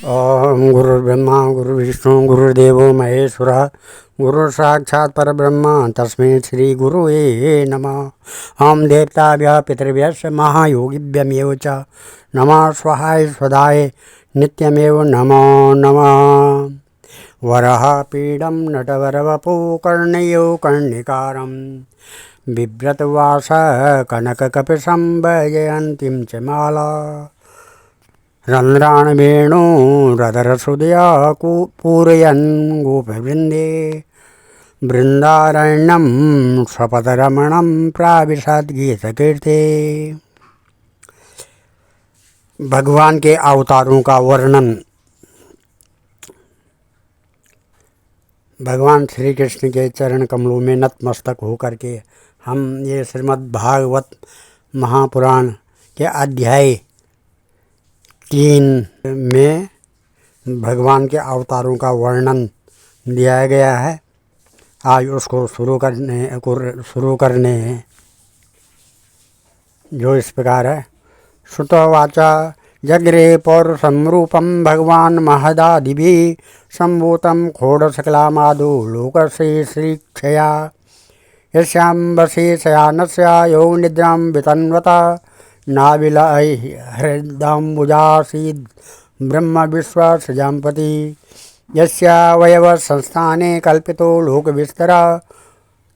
ओम गुरुर्ब्रह्मा गुरुर्विष्णु गुरुर्देवो महेश्वरः गुरु साक्षात् परब्रह्म तस्मै श्री गुरुवे नमः। ओम देवताभ्यः पितृभ्यश्च महायोगिभ्यमेव च नमः स्वाहाय स्वधाय नित्यमेव नमो नमः। वरः पीडं नटवरवपु कर्णयो कर्णिकारं बिभ्रतवासः कनककपिशं वैजयन्तीं च माला रंध्राण वेणु रदरसुदया पूरयन् गोपवृन्दे बृन्दारण्यं स्वपदरमणं प्राविशद्गीतकीर्ते। भगवान के अवतारों का वर्णन। भगवान श्री कृष्ण के चरण कमलों में नतमस्तक होकर के हम ये श्रीमद् भागवत महापुराण के अध्याय 3 में भगवान के अवतारों का वर्णन दिया गया है। आज उसको शुरू करने हैं, जो इस प्रकार है। श्रुतवाचा जग्रे पौरुषं रूपं भगवान् महदादिभिः सम्भूतं खोडशकलामादो लोकस्य श्रीक्षया यस्यां वशे शयानस्य यो निद्रां वितन्वता नाविलय हृदम्बुजासीद् ब्रह्म विश्वसृजाम्पति यस्यावयव संस्थाने कल्पितो लोकविस्तरा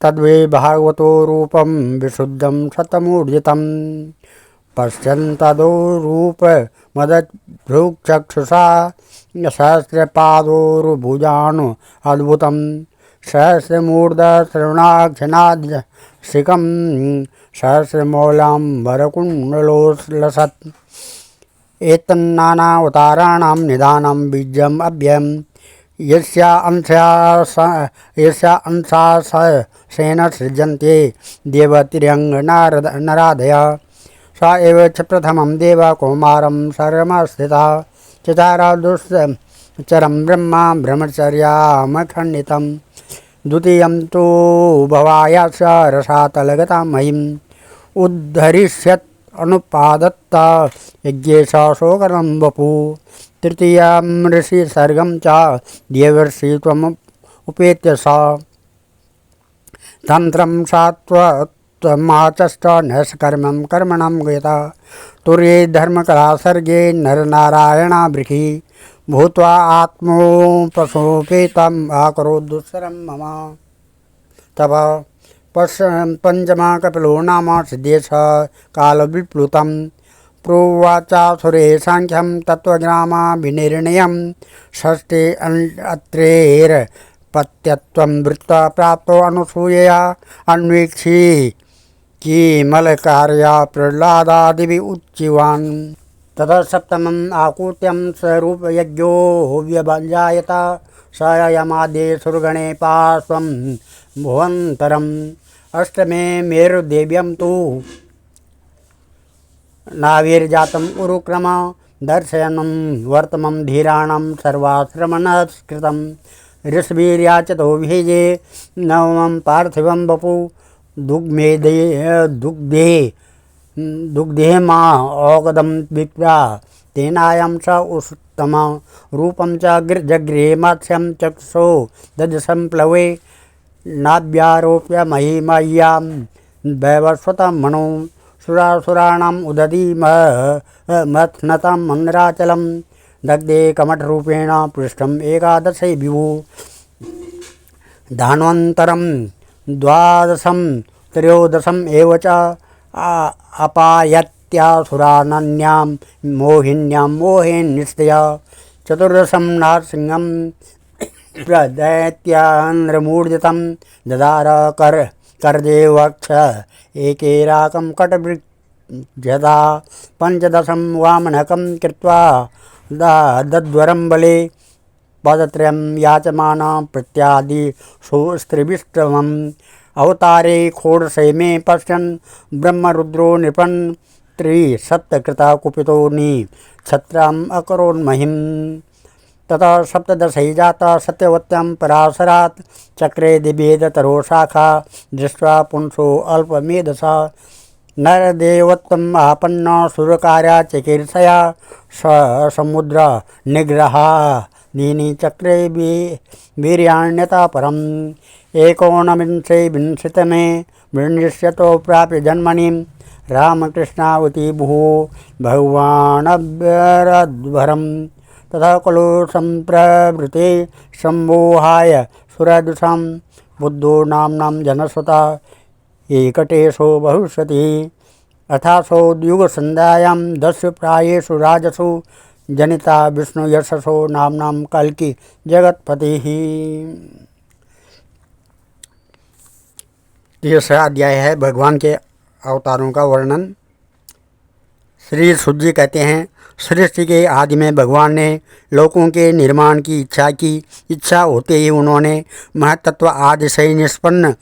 तद्वे भागवतो रूपं विशुद्धं शतमूर्जितं पश्यन्तदो रूप मदभ्रुचक्षुषा सहस्रपादोर्भुजानु अद्भुतं सहस्रमूर्धश्रवणाक्षनाद्शिखं सहस्रमौलाम्बरकुण्डलोल्लसत् एतन्नानावताराणां निधानं बीजम् अव्ययं यस्या अंशा सेन सृज्यन्ते देवतिर्यङ्गनाराधया सा एव च प्रथमं देव कौमारं सर्वमस्थिता चचारा दुश्चरं ब्रह्मा ब्रह्मचर्यामखण्डितं द्वितीयं तु भवायास रसातलगतां महिम् उद्धरिष्यत् अनुपादत्ता यज्ञेशा शोकरं वपु तृतीयं ऋषि सर्गं च देवर्षि त्वमुपेत्य सा तन्त्रं सात्वमाचष्ट नैष्कर्मं कर्मणं गता तुर्ये धर्मकलासर्गे नरनारायणाभृखि भूत्वा आत्मोपसोपेतम् आकरोद्दुस्सरं मम तव पंचमा कपिलो नाम सिद्धेश कालविप्लुतं प्रोवाचासुरे सांख्यं तत्त्वज्ञानाभिनिर्णयं षष्ठे अत्रेर्पत्यत्वं वृत्ता प्राप्तो अनुसूयया अन्वीक्षी किमलकार्या प्रह्लादादिभिः उच्चिवान् ततः सप्तमम् आकूत्यं स्वरूपयज्ञो व्यजायत स यमादे सुरगणे पार्श्वं भुवन्तरम् अष्टमे मेरुदेव्यं तु नाभिर्जातम् उरुक्रम दर्शयनं वर्तमं धीराणां सर्वाश्रमणस्कृतं ऋषभिर्याचतो भेजे नवमं पार्थिवं वपु दुग्धे मा औगदं विप्रा तेनायं स उत्तम रूपं च जग्रे मत्स्यं चक्षुषो दजसं प्लवे नाभ्यारोप्य महिमय्यां वैवस्वतं मनो सुरासुराणाम् उदधी मथ्नतं मन्द्राचलं दग्धे कमठरूपेण पृष्ठम् एकादशे विभु धान्वन्तरं द्वादशं त्रयोदशम् एव च अपायत्यासुरानन्यां मोहिन्यां मोहेन्निष्ठया चतुर्दशं नारसिंहं प्रदैत्यान्द्रमूर्जितं ददार करदेवक्ष एकेराकं कटवृक्षदा पंचदशं वामनकं कृत्वा दद्वरं बले पदत्रयं याचमान प्रत्यादिषु स्त्रिविष्टवम् अवतारे खोडशे मे पश्यन् ब्रह्मरुद्रो नृपन् त्रिसप्तकृता कुपितो छत्रम् अकरोन्महिम् ततः सप्तदशे जाता सत्यवत्यां पराशरात् चक्रे दिभेदतरो शाखा दृष्ट्वा पुंसो अल्पमेधसा नरदेवत्वम् आपन्न सुरकार्या चिकीर्षया समुद्र निग्रहा दीनी चक्रे वीर्याण्यता परम् एकोनविंशे विंशतितमे विंशतो प्राप्य जन्मनि रामकृष्णावती भूः भगवानभ्यरध्वरम् तथा खलु सम्प्रवृते सम्मोहाय सुरदुषां बुद्धो नाम्नां जनसुता एकटेशो भविष्यति अथासो युगसन्ध्यायां 10 प्रायेषु राजसु जनिता विष्णु यशसो नाम्नां कल्कि जगत्पतिः। तीसरा अध्याय है भगवान के अवतारों का वर्णन। श्री सूत जी कहते हैं, सृष्टि के आदि में भगवान ने लोकों के निर्माण की इच्छा होते ही उन्होंने महतत्व आदि से निष्पन्न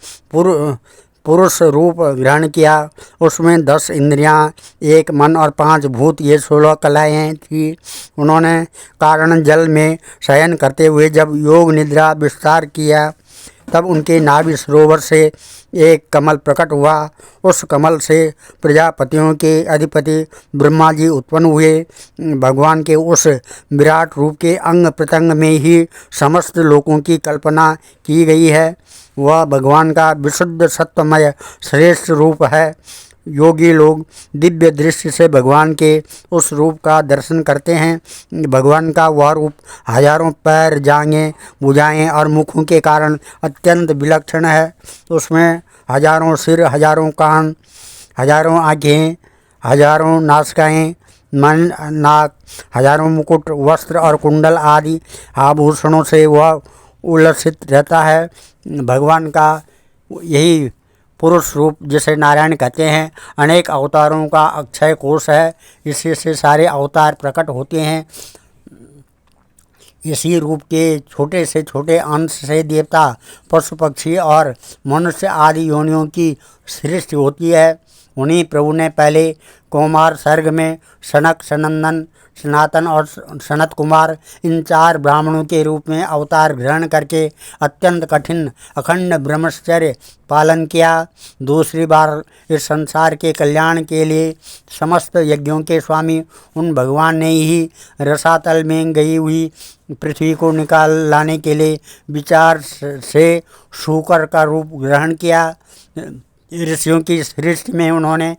पुरुष रूप ग्रहण किया। उसमें 10 इंद्रियां, 1 मन और 5 भूत, ये 16 कलाएँ थी। उन्होंने कारण जल में शयन करते हुए जब योग निद्रा विस्तार किया तब उनके नाभि सरोवर से एक कमल प्रकट हुआ। उस कमल से प्रजापतियों के अधिपति ब्रह्मा जी उत्पन्न हुए। भगवान के उस विराट रूप के अंग प्रत्यंग में ही समस्त लोकों की कल्पना की गई है। वह भगवान का विशुद्ध सत्वमय श्रेष्ठ रूप है। योगी लोग दिव्य दृष्टि से भगवान के उस रूप का दर्शन करते हैं। भगवान का वह रूप हजारों पैर, जांघें, भुजाएं और मुखों के कारण अत्यंत विलक्षण है। उसमें हजारों सिर, हजारों कान, हजारों आँखें, हजारों नासिकाएं, मन, नाक, हजारों मुकुट, वस्त्र और कुंडल आदि आभूषणों से वह उल्लसित रहता है। भगवान का यही पुरुष रूप, जिसे नारायण कहते हैं, अनेक अवतारों का अक्षय कोश है। इसी से सारे अवतार प्रकट होते हैं। इसी रूप के छोटे से छोटे अंश से देवता, पशु पक्षी और मनुष्य आदि योनियों की सृष्टि होती है। उन्हीं प्रभु ने पहले कौमार सर्ग में सनक, सनंदन, सनातन और सनत कुमार, इन 4 ब्राह्मणों के रूप में अवतार ग्रहण करके अत्यंत कठिन अखंड ब्रह्मचर्य पालन किया। दूसरी बार इस संसार के कल्याण के लिए समस्त यज्ञों के स्वामी उन भगवान ने ही रसातल में गई हुई पृथ्वी को निकाल लाने के लिए विचार से शूकर का रूप ग्रहण किया। ऋषियों की सृष्टि में उन्होंने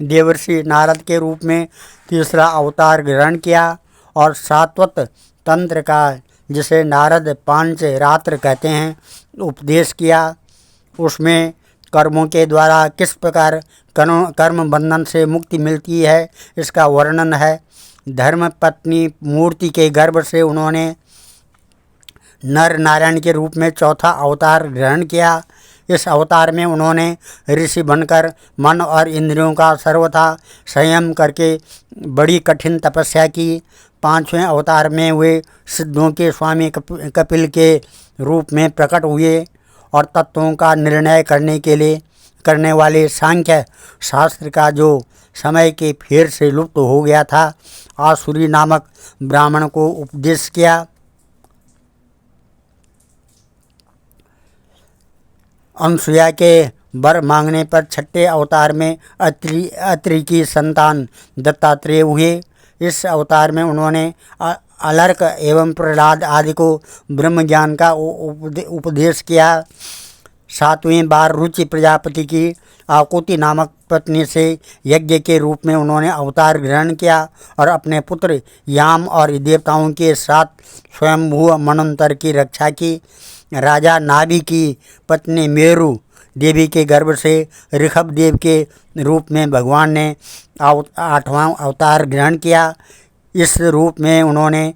देवर्षि नारद के रूप में तीसरा अवतार ग्रहण किया और सात्वत तंत्र का, जिसे नारद पांचरात्र कहते हैं, उपदेश किया। उसमें कर्मों के द्वारा किस प्रकार कर्म बंधन से मुक्ति मिलती है, इसका वर्णन है। धर्म पत्नी मूर्ति के गर्भ से उन्होंने नर नारायण के रूप में चौथा अवतार ग्रहण किया। इस अवतार में उन्होंने ऋषि बनकर मन और इंद्रियों का सर्वथा संयम करके बड़ी कठिन तपस्या की। 5वें अवतार में वे सिद्धों के स्वामी कपिल के रूप में प्रकट हुए और तत्वों का निर्णय करने वाले सांख्य शास्त्र का, जो समय के फेर से लुप्त हो गया था, आसुरी नामक ब्राह्मण को उपदेश किया। अनुसुया के वर मांगने पर 6ठे अवतार में अत्रि की संतान दत्तात्रेय हुए। इस अवतार में उन्होंने अलर्क एवं प्रहलाद आदि को ब्रह्म ज्ञान का उपदेश किया। 7वीं बार रुचि प्रजापति की आकुति नामक पत्नी से यज्ञ के रूप में उन्होंने अवतार ग्रहण किया और अपने पुत्र याम और देवताओं के साथ स्वयंभू मनंतर की रक्षा की। राजा नाभि की पत्नी मेरु देवी के गर्भ से ऋषभ देव के रूप में भगवान ने 8वां अवतार ग्रहण किया। इस रूप में उन्होंने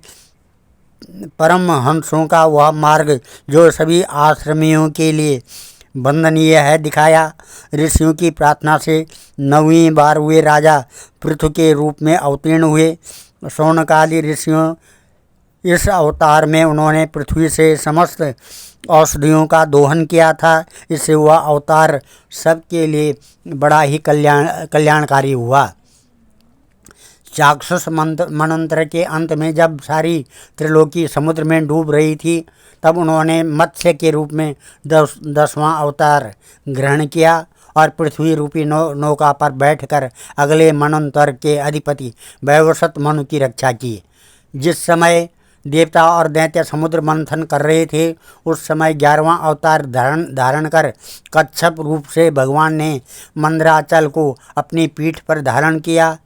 परम हंसों का वह मार्ग, जो सभी आश्रमियों के लिए वंदनीय है, दिखाया। ऋषियों की प्रार्थना से 9वीं बार वे राजा पृथु के रूप में अवतीर्ण हुए। शौनकादि ऋषियों इस अवतार में उन्होंने पृथ्वी से समस्त औषधियों का दोहन किया था। इससे वह अवतार सबके लिए बड़ा ही कल्याणकारी हुआ। चाक्षुष मनंत्र के अंत में जब सारी त्रिलोकी समुद्र में डूब रही थी, तब उन्होंने मत्स्य के रूप में 10वां अवतार ग्रहण किया और पृथ्वी रूपी नौका पर बैठकर अगले मनंतर के अधिपति वैवस्वत मनु की रक्षा की। जिस समय देवता और दैत्य समुद्र मंथन कर रहे थे, उस समय 11वां अवतार धारण कर कच्छप रूप से भगवान ने मंदराचल को अपनी पीठ पर धारण किया।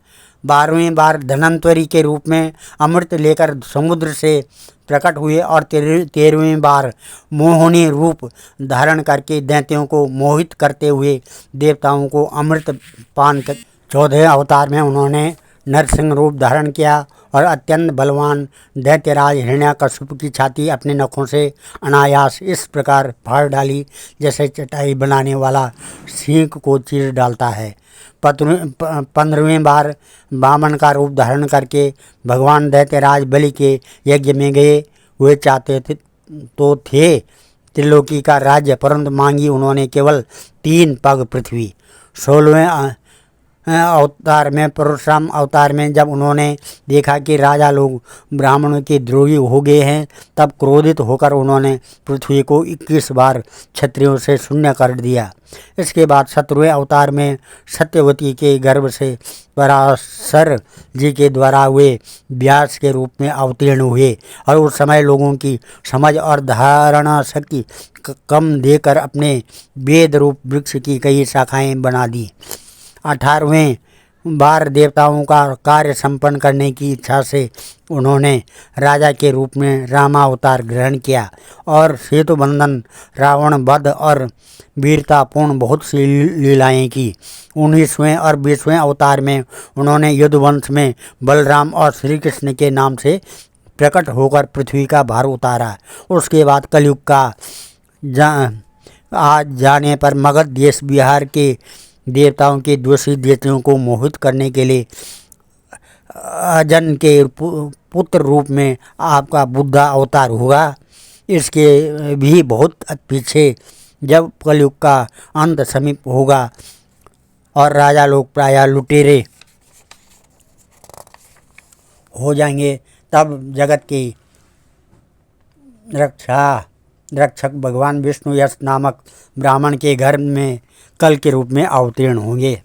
12वें बार धनंतरी के रूप में अमृत लेकर समुद्र से प्रकट हुए और 13वें बार मोहिनी रूप धारण करके दैत्यों को मोहित करते हुए देवताओं को अमृत पान कर 14वें अवतार में उन्होंने नरसिंह रूप धारण किया और अत्यंत बलवान दैत्यराज हिरण्याकश्यप की छाती अपने नखों से अनायास इस प्रकार फाड़ डाली जैसे चटाई बनाने वाला सींग को चीर डालता है। 15वें बार वामन का रूप धारण करके भगवान दैत्यराज बलि के यज्ञ में गए हुए चाहते थे त्रिलोकी का राज्य, परंतु मांगी उन्होंने केवल 3 पग पृथ्वी। 16वें अवतार में परशुराम अवतार में जब उन्होंने देखा कि राजा लोग ब्राह्मणों के द्रोही हो गए हैं, तब क्रोधित होकर उन्होंने पृथ्वी को 21 बार क्षत्रियों से शून्य कर दिया। इसके बाद 17वें अवतार में सत्यवती के गर्भ से पराशर जी के द्वारा वे व्यास के रूप में अवतीर्ण हुए और उस समय लोगों की समझ और धारणा शक्ति कम देकर अपने वेद रूप वृक्ष की कई शाखाएं बना दी। 18वें बार देवताओं का कार्य संपन्न करने की इच्छा से उन्होंने राजा के रूप में रामावतार ग्रहण किया और सेतु बंधन, रावण वध और वीरतापूर्ण बहुत सी लीलाएं की। 19वें और 20वें अवतार में उन्होंने युद्धवंश में बलराम और श्री कृष्ण के नाम से प्रकट होकर पृथ्वी का भार उतारा। उसके बाद कलयुग का आ जाने पर मगध देश बिहार के देवताओं के दोषी दैत्यों को मोहित करने के लिए अजन के पुत्र रूप में आपका बुद्धा अवतार होगा। इसके भी बहुत पीछे जब कलयुग का अंत समीप होगा और राजा लोग प्रायः लुटेरे हो जाएंगे, तब जगत की रक्षक भगवान विष्णु यश नामक ब्राह्मण के घर में कल के रूप में अवतीर्ण होंगे।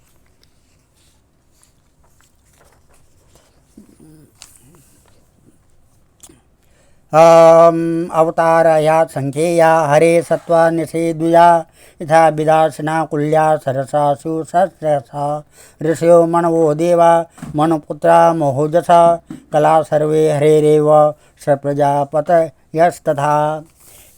अवतारया संख्येया हरे सत्वा निषेदुया यथा विदासना कुल्या सरसासु सहस्रसा ऋषयो मनवो देवा मनुपुत्रा मोहोजसा कला सर्वे हरेरेव सप्रजापतयस्तथा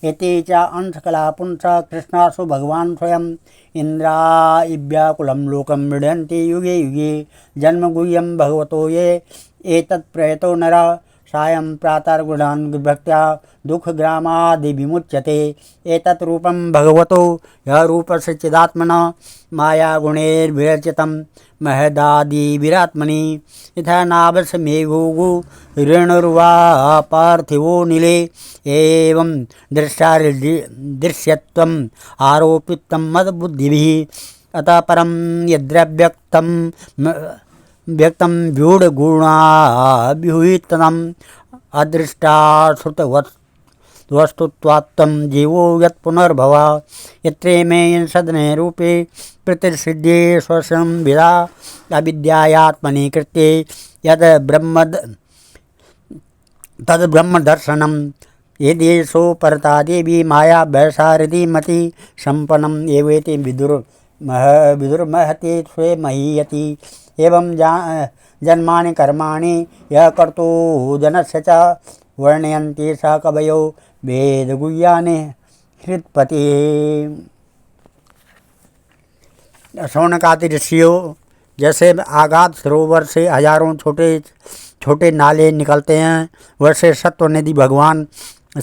इति च अंशकला पुंस कृष्णासु भगवान स्वयं इंद्राव्याकुलं लोकं मृडयन्ति युगे युगे जन्म गुह्यं भगवतो ये एतत् प्रयतो नरा सायं प्रातर्गुणान् भक्त्या दुःखग्रामादि विमुच्यते एतत् रूपं भगवतो यः रूपस्य चिदात्मना मायागुणैर्विरचितं महदादि विरात्मनि यथा नाभस मेघोगो ऋणुर्वा पार्थिवो नीले एवं दृश्यत्वम् आरोपितं मदबुद्धिभिः अतः परं यद्रव्यक्तं व्यूढगुणाभिहितम् अदृष्टाश्रुतवस्तुत्वात्तं जीवो यत्पुनर्भव यत्रे मे सदने रूपे प्रतिसिद्धे स्वयं विदा अविद्यायात्मनि कृत्ये तद्ब्रह्मदर्शनं यदेशो परता देवी माया वैशारदी मति सम्पन्नम् एवेति विदुर्महते स्वे महीयति एवं जन्मानि कर्माणि यः कर्तो जनस्य च वर्णयन्ति स कवयो वेदगुह्यानि हृत्पति। शौनकादि ऋषियों जैसे आगाध सरोवर से हजारों छोटे छोटे नाले निकलते हैं, वैसे सत्वनिधि भगवान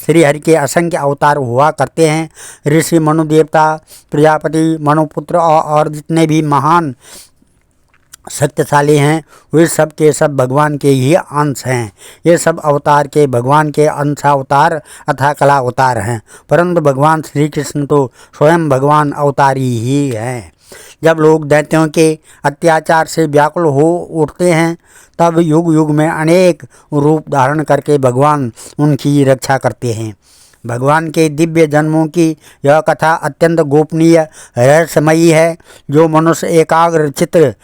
श्री हरि के असंख्य अवतार हुआ करते हैं। ऋषि मनु देवता प्रजापति मनुपुत्र और जितने भी महान शक्तिशाली हैं वे सब के सब भगवान के ही अंश हैं। ये सब अवतार के भगवान के अंशावतार अथा कला अवतार हैं, परंतु भगवान श्री कृष्ण तो स्वयं भगवान अवतारी ही हैं। जब लोग दैत्यों के अत्याचार से व्याकुल हो उठते हैं, तब युग युग में अनेक रूप धारण करके भगवान उनकी रक्षा करते हैं। भगवान के दिव्य जन्मों की यह कथा अत्यंत गोपनीय रहस्यमयी है। जो मनुष्य एकाग्र चित्त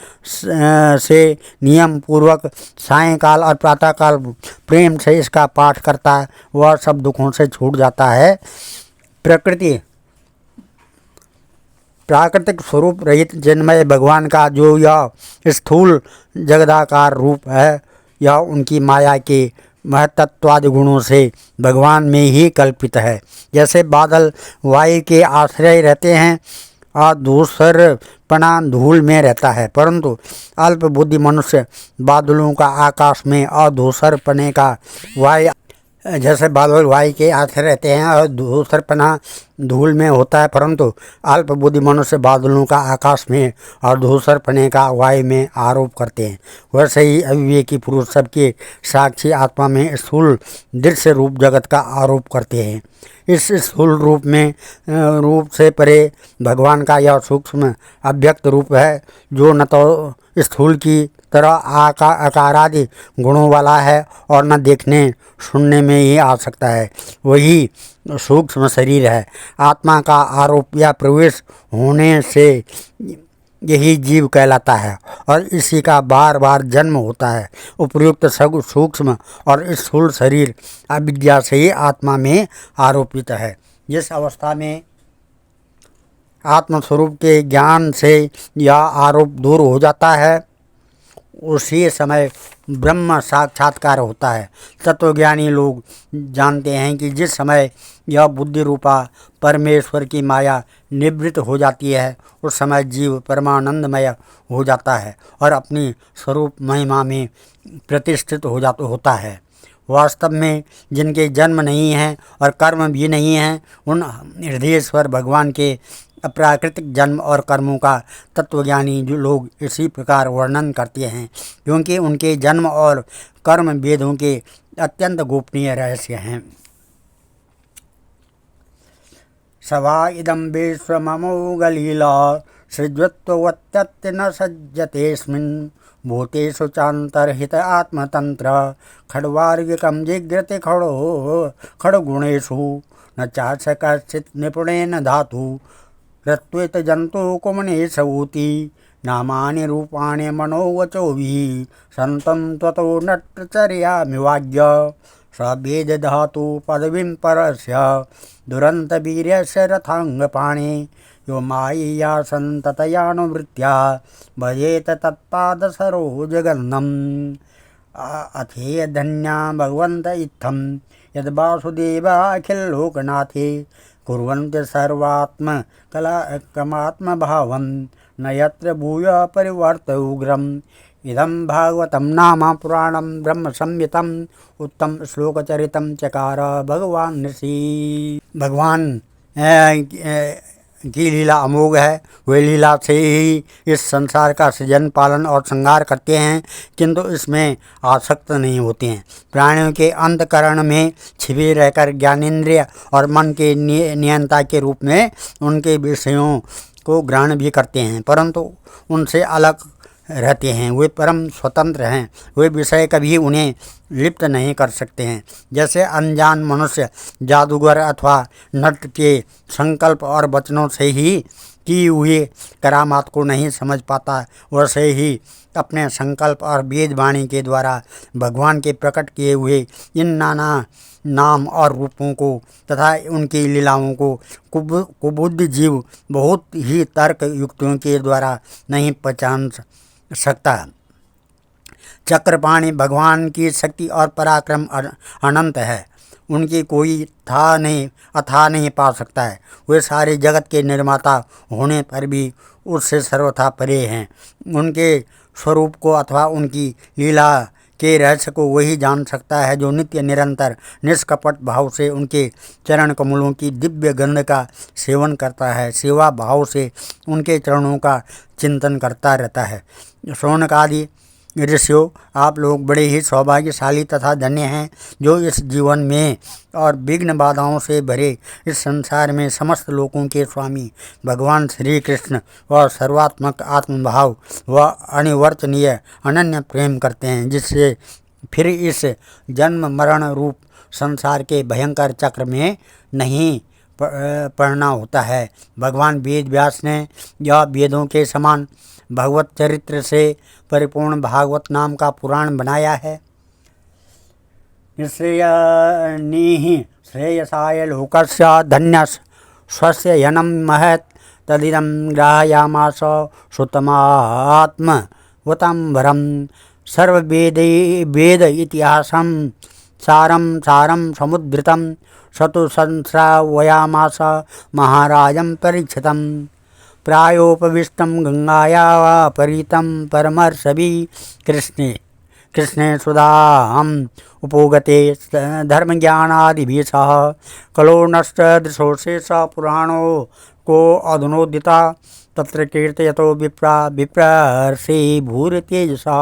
से नियम पूर्वक सायंकाल और प्रातःकाल प्रेम से इसका पाठ करता है वह सब दुखों से छूट जाता है। प्राकृतिक स्वरूप रहित चिन्मय भगवान का जो यह स्थूल जगदाकार रूप है यह उनकी माया के महतत्वादि गुणों से भगवान में ही कल्पित है। जैसे बादल वायु के आश्रय रहते हैं और धूसरपना धूल में रहता है, परंतु अल्प बुद्धि मनुष्य बादलों का आकाश में और धूसरपने का वायु जैसे बादल वायु के आश्रय रहते हैं और धूसरपना धूल में होता है, परंतु अल्प बुद्धि मनुष्य बादलों का आकाश में और धूसरपने का वायु में आरोप करते हैं। वैसे ही अविवेकी पुरुष सबके साक्षी आत्मा में स्थूल दृश्य रूप जगत का आरोप करते हैं। इस स्थूल रूप से परे भगवान का यह सूक्ष्म अव्यक्त रूप है जो न तो स्थूल की तरह आकारादि गुणों वाला है और न देखने सुनने में ही आ सकता है, वही सूक्ष्म शरीर है। आत्मा का आरोप या प्रवेश होने से यही जीव कहलाता है और इसी का बार बार जन्म होता है। उपर्युक्त सूक्ष्म और स्थूल शरीर अविद्या से ही आत्मा में आरोपित है। जिस अवस्था में आत्मस्वरूप के ज्ञान से यह आरोप दूर हो जाता है उसी समय ब्रह्म साक्षात्कार होता है। तत्वज्ञानी लोग जानते हैं कि जिस समय यह बुद्धि रूपा परमेश्वर की माया निवृत्त हो जाती है उस समय जीव परमानंदमय हो जाता है और अपनी स्वरूप महिमा में प्रतिष्ठित होता है। वास्तव में जिनके जन्म नहीं है और कर्म भी नहीं है उन हृदयेश्वर भगवान के अप्राकृतिक जन्म और कर्मों का तत्वज्ञानी जो लोग इसी प्रकार वर्णन करते हैं, क्योंकि उनके जन्म और कर्म वेदों के अत्यंत गोपनीय रहस्य हैं। सवा इदं विश्वममोघलीला सृजत्वत्यत्य न सज्जतेऽस्मिन् भूतेषु चान्तर्हित आत्मतंत्र खड्वार्गिकं जिघ्रते खड्गुणेषु न चास्य कश्चित् निपुणेन धातु रत्वेत जंतु कुमनेश ऊती नामानि रूपाणि मनोवचोभिः संतं त्वतो नटचर्यामिवाज्य सवेद धातु पदवीं परस्य दुरन्तवीर्यस्य रथाङ्गपाणे यो मायया सन्ततयानुवृत्त्या भजेत तत्पादसरोजगन्धम् अथेयधन्या भगवन्त इत्थं यद्वासुदेवाखिलोकनाथे कुर्वन्ति सर्वात्मकमात्मभावं न यत्र भूय परिवर्त उग्रम् इदं भागवतं नाम पुराणं ब्रह्म संहितम् उत्तम श्लोकचरितं चकार भगवान ऋषि। भगवान की लीला अमोघ है। वे लीला से ही इस संसार का सृजन पालन और श्रृंगार करते हैं, किंतु इसमें आसक्त नहीं होते हैं। प्राणियों के अंतकरण में छिपे रहकर ज्ञानेंद्रिय और मन के नियंता के रूप में उनके विषयों को ग्रहण भी करते हैं, परंतु उनसे अलग रहते हैं। वे परम स्वतंत्र हैं। वे विषय कभी उन्हें लिप्त नहीं कर सकते हैं। जैसे अनजान मनुष्य जादूगर अथवा नट के संकल्प और वचनों से ही की हुई करामात को नहीं समझ पाता, वैसे ही अपने संकल्प और वेद वाणी के द्वारा भगवान के प्रकट किए हुए इन नाना नाम और रूपों को तथा उनकी लीलाओं को कुबुद्ध जीव बहुत ही तर्क युक्तियों के द्वारा नहीं पहचान सकता। चक्रपाणि भगवान की शक्ति और पराक्रम अनंत है, उनकी कोई अथा नहीं पा सकता है। वे सारे जगत के निर्माता होने पर भी उससे सर्वथा परे हैं। उनके स्वरूप को अथवा उनकी लीला के रहस्य को वही जान सकता है जो नित्य निरंतर निष्कपट भाव से उनके चरण कमलों की दिव्य गंध का सेवन करता है, सेवा भाव से उनके चरणों का चिंतन करता रहता है। शौनक आदि ऋषियों, आप लोग बड़े ही सौभाग्यशाली तथा धन्य हैं जो इस जीवन में और विघ्न बाधाओं से भरे इस संसार में समस्त लोकों के स्वामी भगवान श्री कृष्ण व सर्वात्मक आत्मभाव व अनिवर्तनीय अनन्य प्रेम करते हैं, जिससे फिर इस जन्म मरण रूप संसार के भयंकर चक्र में नहीं पड़ना होता है। भगवान वेद व्यास ने यह वेदों के समान भगवत चरित्र से परिपूर्ण भागवत नाम का पुराण बनाया है। श्रेयनीः श्रेयसाय लोकस्य धन्यस्य स्वस्य यनं महत् तदिदं ग्राहयामास सुतमात्मवताम्बरं वेद इतिहासं सारं समुद्धृतं सतु संश्रावयामास महाराजं परीक्षितं प्रायोपविष्टं गंगाया परितं परमर्षभिः कृष्णे सुधाम् उपोगते धर्मज्ञानादिभिः सह कलो नष्टदृशोशेष पुराणो को अधुनोदिता तत्र कीर्तयतो विप्रर्षि भूरितेजसा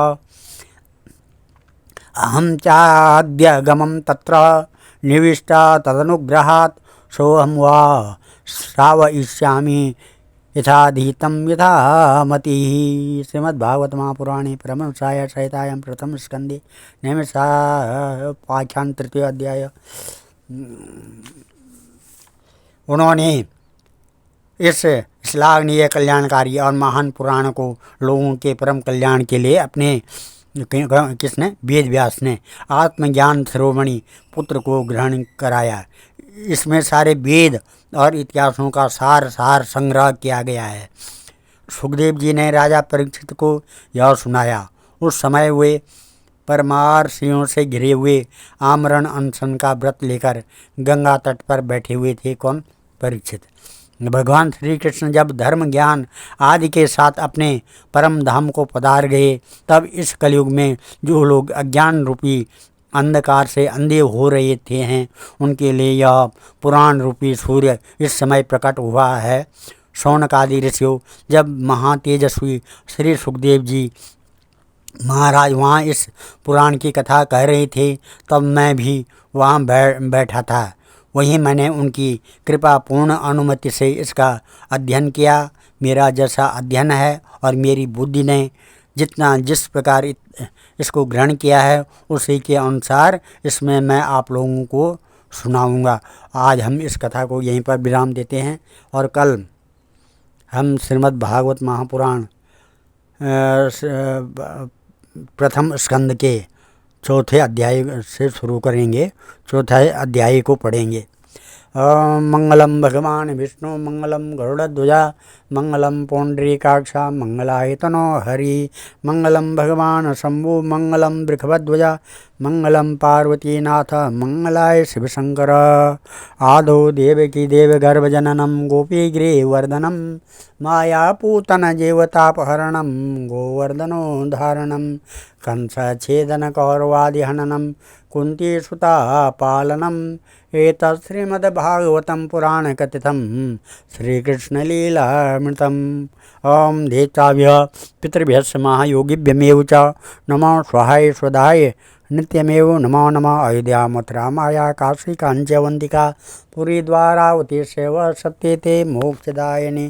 अहं चाद्यगमं तत्र निविष्टा तदनुग्रहात् सोऽहं वा श्रावयिष्यामि यथाधीतं यथामतिः। श्रीमद्भागवत महापुराणे परमहंसाय संहितायां प्रथम स्कंदे नैमिषारण्यपाख्यान तृतीय अध्याय। उन्होंने इस श्लाघनीय कल्याणकारी और महान पुराण को लोगों के परम कल्याण के लिए अपने किसने वेद व्यास ने आत्मज्ञान शिरोमणि पुत्र को ग्रहण कराया। इसमें सारे वेद और इतिहासों का सार संग्रह किया गया है। सुखदेव जी ने राजा परीक्षित को यह सुनाया। उस समय वे परमार्शियों से घिरे हुए आमरण अनशन का व्रत लेकर गंगा तट पर बैठे हुए थे। कौन? परीक्षित। भगवान श्री कृष्ण जब धर्म ज्ञान आदि के साथ अपने परम धाम को पधार गए, तब इस कलयुग में जो लोग अज्ञान रूपी अंधकार से अंधे हो रहे थे हैं, उनके लिए यह पुराण रूपी सूर्य इस समय प्रकट हुआ है। शौनक आदि ऋषियों, जब महातेजस्वी श्री सुखदेव जी महाराज वहाँ इस पुराण की कथा कह रहे थे, तब मैं भी वहाँ बैठा था। वहीं मैंने उनकी कृपा पूर्ण अनुमति से इसका अध्ययन किया। मेरा जैसा अध्ययन है और मेरी बुद्धि ने जिस प्रकार इसको ग्रहण किया है, उसी के अनुसार इसमें मैं आप लोगों को सुनाऊंगा। आज हम इस कथा को यहीं पर विराम देते हैं और कल हम श्रीमद् भागवत महापुराण प्रथम स्कंद के चौथे अध्याय से शुरू करेंगे। चौथे अध्याय को पढ़ेंगे। मंगलम भगवान विष्णु मंगलम गरुड़ध्वजा मंगलम पुंडरीकाक्षा मंगलाय तनो हरि मंगलम भगवान शंभु मंगलम वृषभध्वजा मंगलम पार्वतीनाथ मंगलाय शिवशंकर आदौ देवकी देवगर्भजननम गोपीगृहवर्धनम मायापूतन जेवतापहरणम गोवर्धनो धारणम कंसछेदन कौरवादिहननम कुंतीसुता पालनम एतत् श्रीमद्भागवतं पुराणकथितं श्रीकृष्णलीलामृतम्। ओं देवताभ्यः पितृभ्यः महायोगिभ्यमेव च नमो स्वाहाय स्वधाय नित्यमेव नमो नमः। अयोध्या मथुरा माया काशी कांचीवंतिका पुरी द्वारावती सेवा सत्यते मोक्षदायिनी।